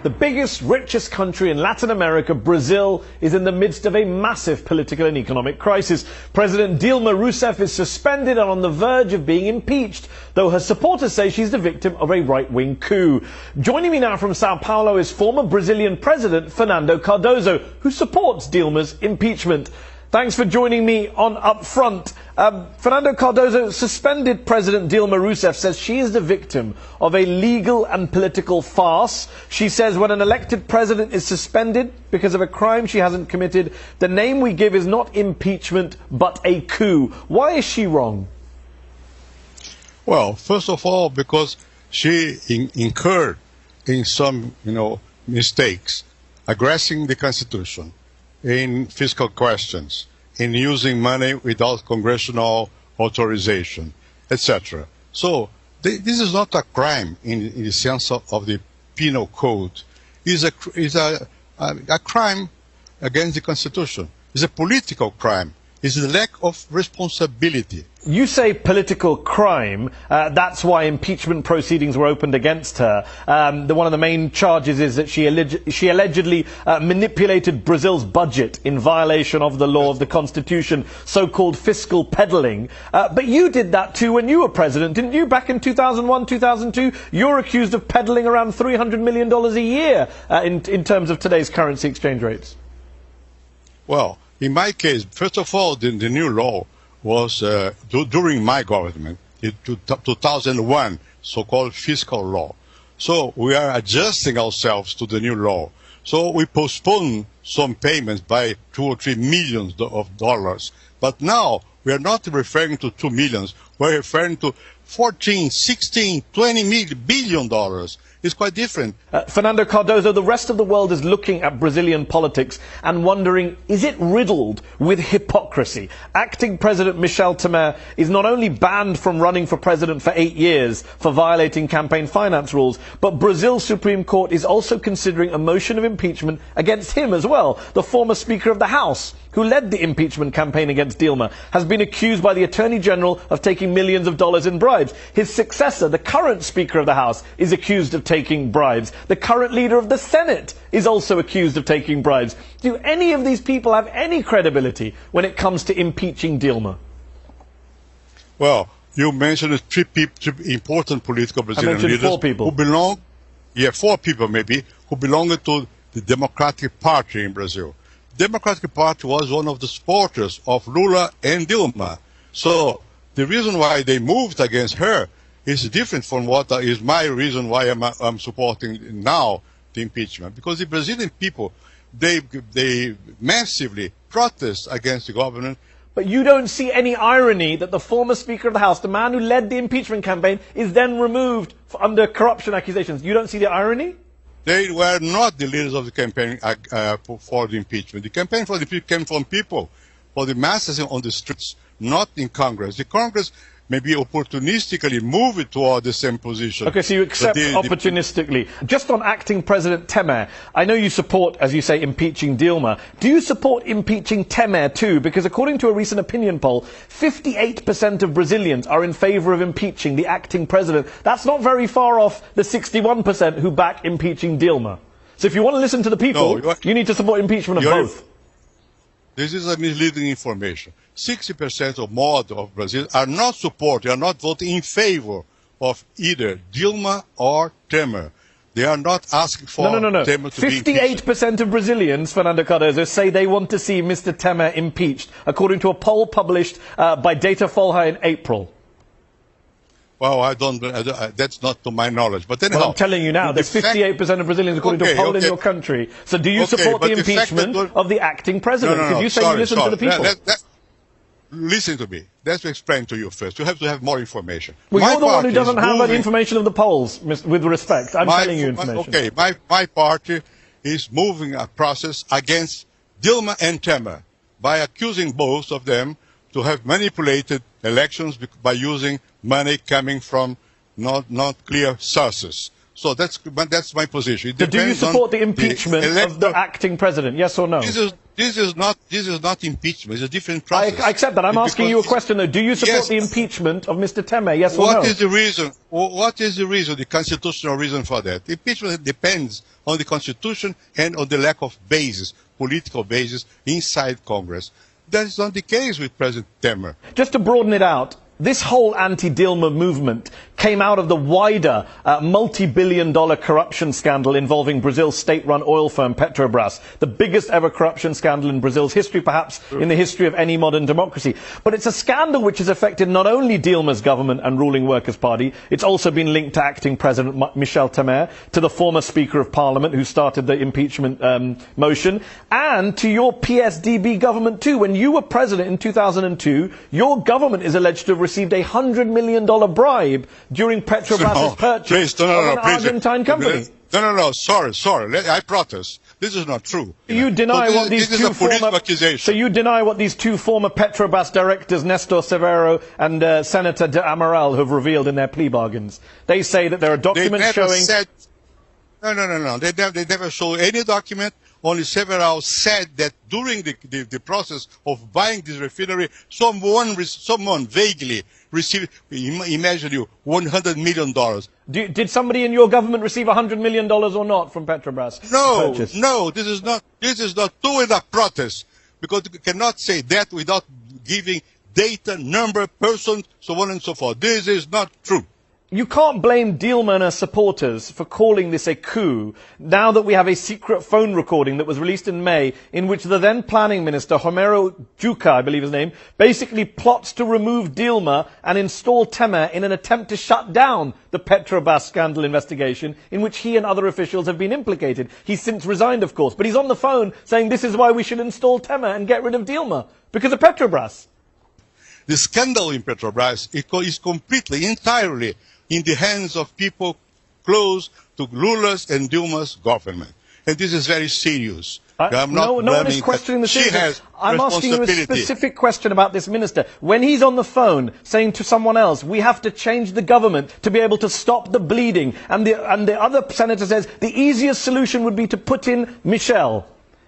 The biggest, richest country in Latin America, Brazil, is in the midst of a massive political and economic crisis. President Dilma Rousseff is suspended and on the verge of being impeached, though her supporters say she's the victim of a right-wing coup. Joining me now from Sao Paulo is former Brazilian President Fernando Cardoso, who supports Dilma's impeachment. Thanks for joining me on Up Front. Fernando Cardoso, suspended President Dilma Rousseff says she is the victim of a legal and political farce. She says when an elected president is suspended because of a crime she hasn't committed, the name we give is not impeachment but a coup. Why is she wrong? Well, first of all, because she incurred in some, mistakes, aggressing the Constitution, in fiscal questions, in using money without congressional authorization, etc. So this is not a crime in the sense of the penal code. It's a crime against the Constitution. It's a political crime. It's the lack of responsibility. You say political crime. That's why impeachment proceedings were opened against her. One of the main charges is that she allegedly manipulated Brazil's budget in violation of the law of the Constitution, so-called fiscal peddling. But you did that too when you were president, didn't you? Back in 2001, 2002, you're accused of peddling around $300 million a year in terms of today's currency exchange rates. Well, in my case, first of all, the new law was during my government, in 2001, so-called fiscal law. So we are adjusting ourselves to the new law. So we postponed some payments by $2 or $3 million of dollars. But now we are not referring to 2 millions. We're referring to 14, 16, 20 billion dollars. It's quite different. Fernando Cardoso, the rest of the world is looking at Brazilian politics and wondering, is it riddled with hypocrisy? Acting President Michel Temer is not only banned from running for president for 8 years for violating campaign finance rules, but Brazil's Supreme Court is also considering a motion of impeachment against him as well. The former Speaker of the House, who led the impeachment campaign against Dilma, has been accused by the Attorney General of taking millions of dollars in bribes. His successor, the current Speaker of the House, is accused of taking bribes. The current leader of the Senate is also accused of taking bribes. Do any of these people have any credibility when it comes to impeaching Dilma? Well, you mentioned three important political Brazilian leaders 4 people. Who belong, 4 people maybe, who belong to the Democratic Party in Brazil. The Democratic Party was one of the supporters of Lula and Dilma. So the reason why they moved against her is different from what is my reason why I'm supporting now the impeachment. Because the Brazilian people, they massively protest against the government. But you don't see any irony that the former Speaker of the House, the man who led the impeachment campaign, is then removed under corruption accusations. You don't see the irony? They were not the leaders of the campaign for the impeachment. The campaign for the impeachment came from people, for the masses on the streets, not in Congress. The Congress maybe opportunistically move it toward the same position. Okay, so you accept opportunistically. Just on acting President Temer, I know you support, as you say, impeaching Dilma. Do you support impeaching Temer too? Because according to a recent opinion poll, 58% of Brazilians are in favour of impeaching the acting president. That's not very far off the 61% who back impeaching Dilma. So if you want to listen to the people, you need to support impeachment of both. This is a misleading information. 60% or more of Brazil are not supporting, are not voting in favor of either Dilma or Temer. They are not asking for Temer to be impeached. 58% of Brazilians, Fernando Cardoso, say they want to see Mr. Temer impeached, according to a poll published by Datafolha in April. Well, that's not to my knowledge. But anyhow, well, I'm telling you now, there's 58% of Brazilians according to a poll in your country. So do you support the impeachment of the acting president? Because you say you listen to the people. Listen to me. Let's explain to you first. You have to have more information. Well, you're the one who doesn't have any information of the polls, with respect. I'm telling you information. Okay, my party is moving a process against Dilma and Temer by accusing both of them to have manipulated elections by using money coming from not clear sources. So that's my position. So do you support the impeachment of the acting president, yes or no? this is not impeachment. It's a different process. I accept that. I'm asking you a question, though. Do you support the impeachment of Mr. Temer? Yes or no? What is the reason? What is the reason? The constitutional reason for that? Impeachment depends on the Constitution and on the lack of basis, political basis inside Congress. That is not the case with President Temer. Just to broaden it out, this whole anti-Dilma movement came out of the wider multi-billion-dollar corruption scandal involving Brazil's state-run oil firm Petrobras, the biggest ever corruption scandal in Brazil's history, perhaps in the history of any modern democracy. But it's a scandal which has affected not only Dilma's government and ruling Workers' Party, it's also been linked to acting President Michel Temer, to the former Speaker of Parliament who started the impeachment motion, and to your PSDB government too. When you were president in 2002, your government is alleged to have received a $100 million bribe during Petrobras' purchase of an Argentine company. No, sorry, I protest. This is not true. You deny what these two former accusation. So you deny what these two former Petrobras directors, Nestor Severo and Senator de Amaral, have revealed in their plea bargains. They say that there are documents showing... No. They never show any document. Only Severo said that during the process of buying this refinery, someone vaguely received, imagine you, $100 million. Did somebody in your government receive $100 million or not from Petrobras? No, this is not true in a protest, because you cannot say that without giving data, number, person, so on and so forth. This is not true. You can't blame Dilma and her supporters for calling this a coup, now that we have a secret phone recording that was released in May, in which the then planning minister, Romero Jucá, I believe his name, basically plots to remove Dilma and install Temer in an attempt to shut down the Petrobras scandal investigation, in which he and other officials have been implicated. He's since resigned, of course, but he's on the phone saying this is why we should install Temer and get rid of Dilma, because of Petrobras. The scandal in Petrobras is completely, entirely in the hands of people close to Lula's and Dilma's government. And this is very serious. No one is questioning the seriousness. I'm asking you a specific question about this minister. When he's on the phone saying to someone else, we have to change the government to be able to stop the bleeding, and the other senator says the easiest solution would be to put in Michel.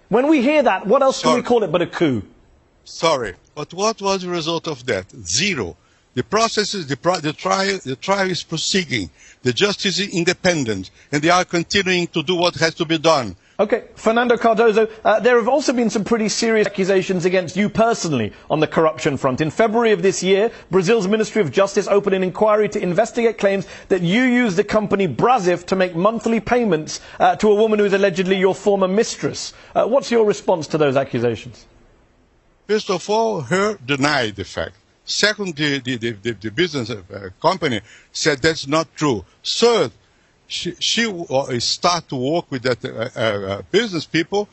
When we hear that, what else can we call it but a coup? Sorry, but what was the result of that? Zero. The process is, the trial is proceeding. The justice is independent, and they are continuing to do what has to be done. Okay, Fernando Cardoso, there have also been some pretty serious accusations against you personally on the corruption front. In February of this year, Brazil's Ministry of Justice opened an inquiry to investigate claims that you used the company Brasif to make monthly payments to a woman who is allegedly your former mistress. What's your response to those accusations? First of all, her denied the fact. Second, the business company said that's not true. Third, she started to work with that business people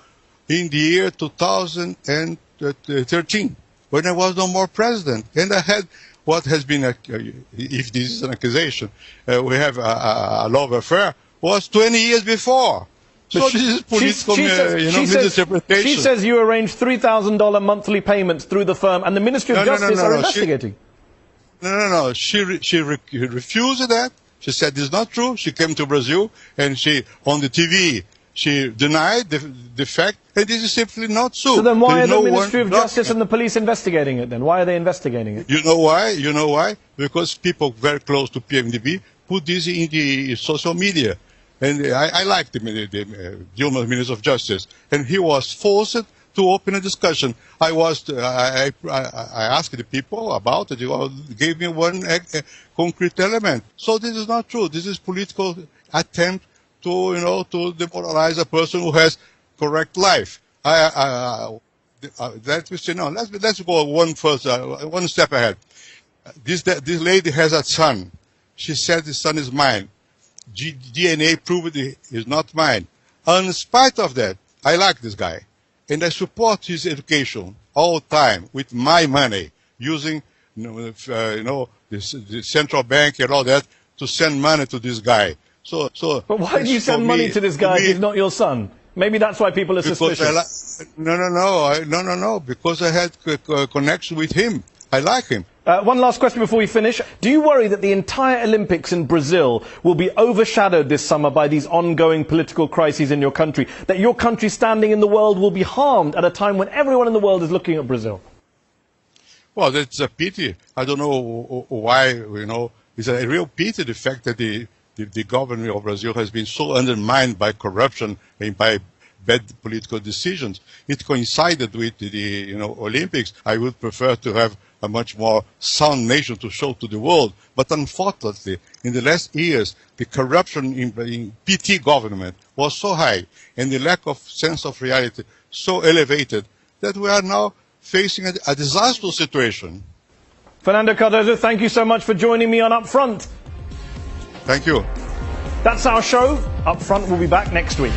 in the year 2013, when I was no more president. And I had what has been, if this is an accusation, we have a love affair, was 20 years before. So this is political misinterpretation. She says you arranged $3,000 monthly payments through the firm, and the Ministry of Justice are investigating. No. She refused that. She said this is not true. She came to Brazil, and on the TV, she denied the fact, and this is simply not so. So then why are the Ministry of Justice and the police investigating it then? Why are they investigating it? You know why? Because people very close to PMDB put this in the social media. And I like the Dilma Minister of Justice, and he was forced to open a discussion. I asked the people about it. You gave me one concrete element. So this is not true. This is political attempt to demoralize a person who has correct life. Let me say no. Let's go one step ahead. This lady has a son. She said the son is mine. DNA proved it is not mine. And in spite of that, I like this guy. And I support his education all the time with my money, using the central bank and all that to send money to this guy. But why do you send money to this guy if he's not your son? Maybe that's why people are suspicious. No, because I had a connection with him. I like him. One last question before we finish. Do you worry that the entire Olympics in Brazil will be overshadowed this summer by these ongoing political crises in your country? That your country's standing in the world will be harmed at a time when everyone in the world is looking at Brazil? Well, that's a pity. I don't know why, it's a real pity, the fact that the government of Brazil has been so undermined by corruption and by bad political decisions. It coincided with the Olympics. I would prefer to have a much more sound nation to show to the world. But unfortunately, in the last years, the corruption in PT government was so high and the lack of sense of reality so elevated that we are now facing a disastrous situation. Fernando Cardoso, thank you so much for joining me on Upfront. Thank you. That's our show. Upfront will be back next week.